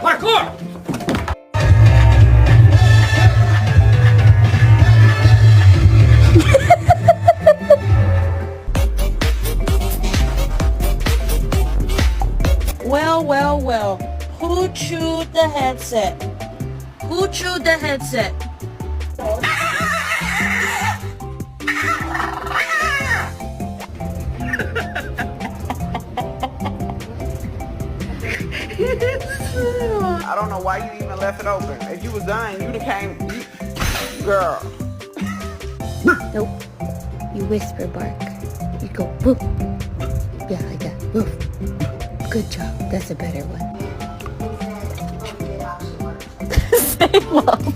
Parkour! Well. Who chewed the headset? Who chewed the headset? I don't know why you even left it open. If you was done, you'd have came. Girl. Nope. You whisper bark. You go woof. Yeah, like that. Woof. Good job. That's a better one. Say woof.